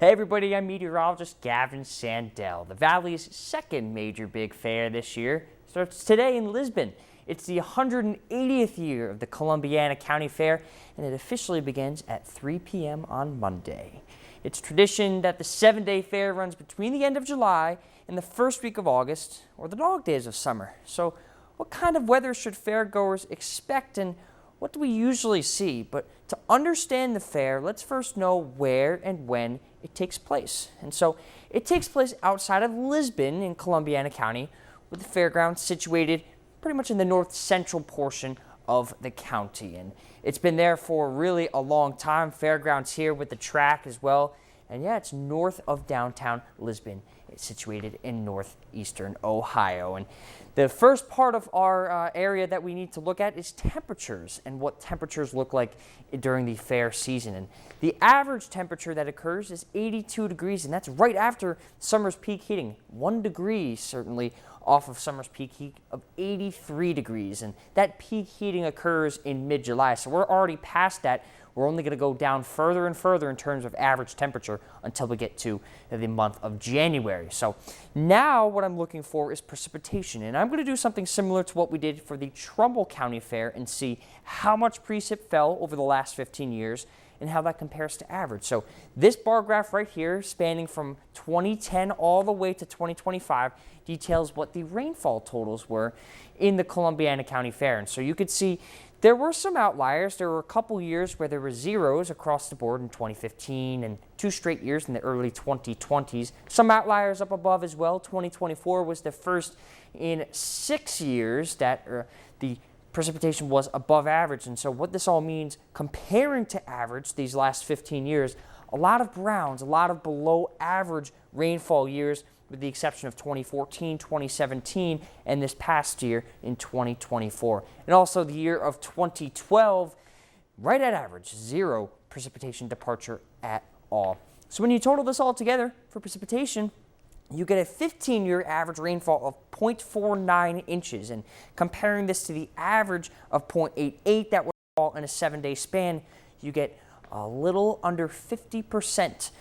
Hey everybody, I'm meteorologist Gavin Sandell. The Valley's second major big fair this year starts today in Lisbon. It's the 180th year of the Columbiana County Fair, and it officially begins at 3 p.m. on Monday. It's tradition that the 7-day fair runs between the end of July and the first week of August, or the dog days of summer. So what kind of weather should fairgoers expect, and what do we usually see? But to understand the fair, let's first know where and when it takes place. And so it takes place outside of Lisbon in Columbiana County, with the fairgrounds situated pretty much in the north central portion of the county. And it's been there for really a long time. Fairgrounds here with the track as well. And yeah, it's north of downtown Lisbon. It's situated in northeastern Ohio. And the first part of our area that we need to look at is temperatures and what temperatures look like during the fair season. And the average temperature that occurs is 82 degrees, and that's right after summer's peak heating. 1 degree certainly off of summer's peak heat of 83 degrees. And that peak heating occurs in mid-July. So we're already past that. We're only going to go down further and further in terms of average temperature until we get to the month of January. So now what I'm looking for is precipitation. And I'm going to do something similar to what we did for the Trumbull County Fair and see how much precip fell over the last 15 years and how that compares to average. So this bar graph right here, spanning from 2010 all the way to 2025, details what the rainfall totals were in the Columbiana County Fair. And so you could see there were some outliers. There were a couple years where there were zeros across the board in 2015 and 2 straight years in the early 2020s. Some outliers up above as well. 2024 was the first in 6 years that the precipitation was above average. And so what this all means, comparing to average these last 15 years, a lot of browns, a lot of below average rainfall years, with the exception of 2014, 2017, and this past year in 2024. And also the year of 2012, right at average, 0 precipitation departure at all. So when you total this all together for precipitation, you get a 15-year average rainfall of 0.49 inches. And comparing this to the average of 0.88 that would fall in a 7-day span, you get a little under 50%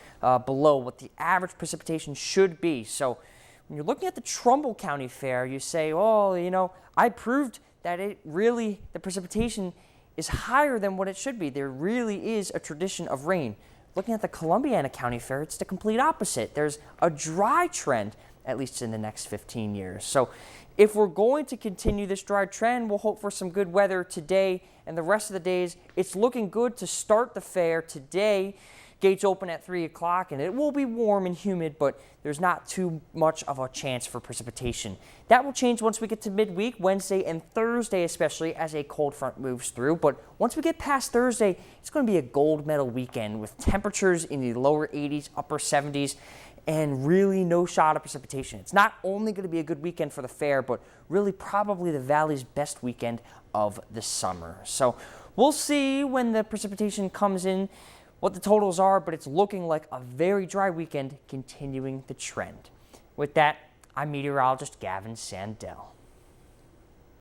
below what the average precipitation should be. So when you're looking at the Trumbull County Fair, you say, oh, you know, I proved that the precipitation is higher than what it should be. There really is a tradition of rain. Looking at the Columbiana County Fair, it's the complete opposite. There's a dry trend, at least in the next 15 years. So if we're going to continue this dry trend, we'll hope for some good weather today and the rest of the days. It's looking good to start the fair today. Gates open at 3 o'clock, and it will be warm and humid, but there's not too much of a chance for precipitation. That will change once we get to midweek, Wednesday and Thursday especially, as a cold front moves through. But once we get past Thursday, it's going to be a gold medal weekend with temperatures in the lower 80s, upper 70s, and really no shot of precipitation. It's not only going to be a good weekend for the fair, but really probably the Valley's best weekend of the summer. So we'll see when the precipitation comes in, what the totals are, but it's looking like a very dry weekend, continuing the trend. With that, I'm meteorologist Gavin Sandell.